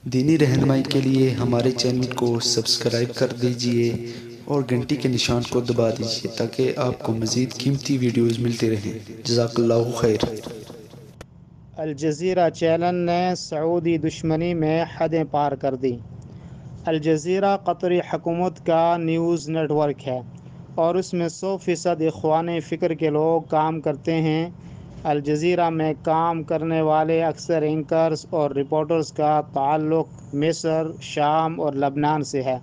دینی رہنمائی کے لیے ہمارے چینل کو سبسکرائب کر دیجئے اور گھنٹی کے نشان کو دبا دیجئے تاکہ آپ کو مزید قیمتی ویڈیوز ملتے رہیں۔ جزاک اللہ خیر۔ الجزیرہ چینل نے سعودی دشمنی میں حدیں پار کر دیں۔ الجزیرہ قطری حکومت کا نیوز نیٹ ورک ہے اور اس میں 100% اخوان فکر کے لوگ کام کرتے ہیں۔ الجزیرہ میں کام کرنے والے اکثر اینکرز اور رپورٹرز کا تعلق مصر، شام اور لبنان سے ہے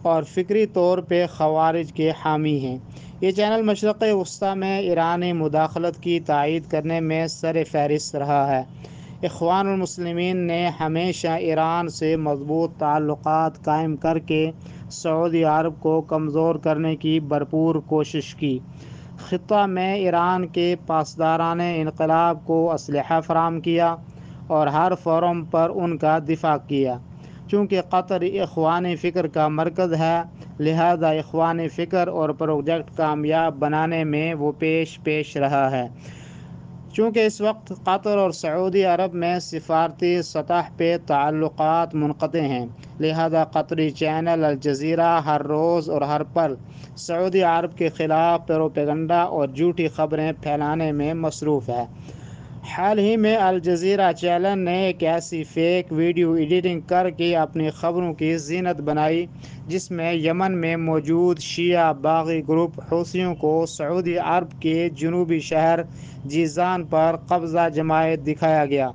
اور فکری طور پہ خوارج کے حامی ہیں۔ یہ چینل مشرق وسطیٰ میں ایرانی مداخلت کی تائید کرنے میں سر فہرست رہا ہے۔ اخوان المسلمین نے ہمیشہ ایران سے مضبوط تعلقات قائم کر کے سعودی عرب کو کمزور کرنے کی بھرپور کوشش کی۔ خطہ میں ایران کے پاسدارانہ انقلاب کو اسلحہ فراہم کیا اور ہر فورم پر ان کا دفاع کیا۔ چونکہ قطر اخوان فکر کا مرکز ہے، لہذا اخوان فکر اور پروجیکٹ کامیاب بنانے میں وہ پیش رہا ہے۔ چونکہ اس وقت قطر اور سعودی عرب میں سفارتی سطح پہ تعلقات منقطع ہیں، لہذا قطری چینل الجزیرہ ہر روز اور ہر پل سعودی عرب کے خلاف پروپیگنڈا اور جھوٹی خبریں پھیلانے میں مصروف ہے۔ حال ہی میں الجزیرہ چینل نے ایک ایسی فیک ویڈیو ایڈیٹنگ کر کے اپنی خبروں کی زینت بنائی جس میں یمن میں موجود شیعہ باغی گروپ حوثیوں کو سعودی عرب کے جنوبی شہر جیزان پر قبضہ جمائے دکھایا گیا۔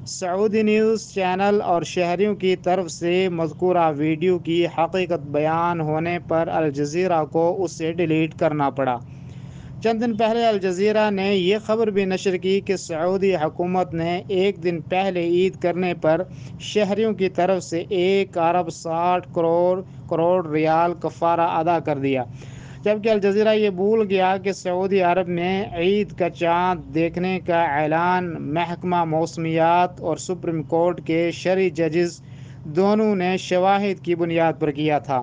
سعودی نیوز چینل اور شہریوں کی طرف سے مذکورہ ویڈیو کی حقیقت بیان ہونے پر الجزیرہ کو اسے ڈیلیٹ کرنا پڑا۔ چند دن پہلے الجزیرہ نے یہ خبر بھی نشر کی کہ سعودی حکومت نے ایک دن پہلے عید کرنے پر شہریوں کی طرف سے 1 ارب 60 کروڑ ریال کفارہ ادا کر دیا، جبکہ الجزیرہ یہ بھول گیا کہ سعودی عرب میں عید کا چاند دیکھنے کا اعلان محکمہ موسمیات اور سپریم کورٹ کے شرعی ججز دونوں نے شواہد کی بنیاد پر کیا تھا،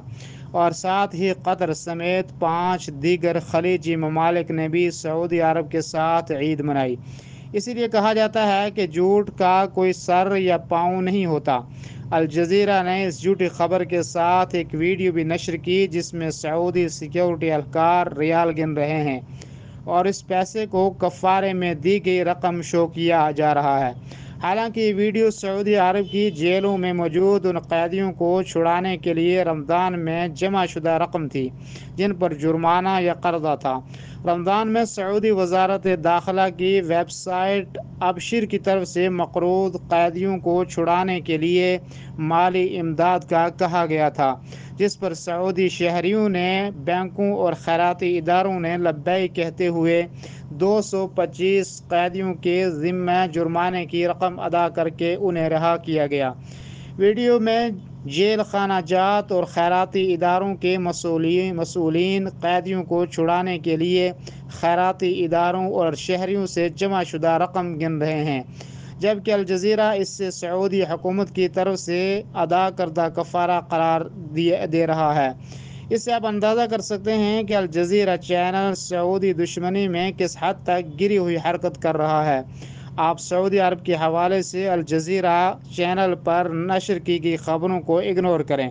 اور ساتھ ہی قطر سمیت 5 دیگر خلیجی ممالک نے بھی سعودی عرب کے ساتھ عید منائی۔ اسی لیے کہا جاتا ہے کہ جھوٹ کا کوئی سر یا پاؤں نہیں ہوتا۔ الجزیرہ نے اس جھوٹی خبر کے ساتھ ایک ویڈیو بھی نشر کی جس میں سعودی سیکیورٹی اہلکار ریال گن رہے ہیں اور اس پیسے کو کفارے میں دی گئی رقم شو کیا جا رہا ہے۔ حالانکہ یہ ویڈیو سعودی عرب کی جیلوں میں موجود ان قیدیوں کو چھڑانے کے لیے رمضان میں جمع شدہ رقم تھی جن پر جرمانہ یا قرضہ تھا۔ رمضان میں سعودی وزارت داخلہ کی ویب سائٹ ابشر کی طرف سے مقروض قیدیوں کو چھڑانے کے لیے مالی امداد کا کہا گیا تھا، جس پر سعودی شہریوں نے بینکوں اور خیراتی اداروں نے لبیک کہتے ہوئے 225 قیدیوں کے ذمہ جرمانے کی رقم ادا کر کے انہیں رہا کیا گیا۔ ویڈیو میں جیل خانہ جات اور خیراتی اداروں کے مسئولین قیدیوں کو چھڑانے کے لیے خیراتی اداروں اور شہریوں سے جمع شدہ رقم گن رہے ہیں، جبکہ الجزیرہ اس سے سعودی حکومت کی طرف سے ادا کردہ کفارہ قرار دے رہا ہے۔ اس سے آپ اندازہ کر سکتے ہیں کہ الجزیرہ چینل سعودی دشمنی میں کس حد تک گری ہوئی حرکت کر رہا ہے۔ آپ سعودی عرب کے حوالے سے الجزیرہ چینل پر نشر کی گئی خبروں کو اگنور کریں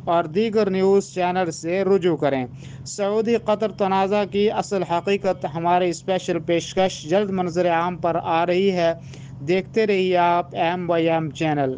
اور دیگر نیوز چینل سے رجوع کریں۔ سعودی قطر تنازع کی اصل حقیقت ہماری اسپیشل پیشکش جلد منظر عام پر آ رہی ہے۔ دیکھتے رہیے آپ ایم بائی ایم چینل۔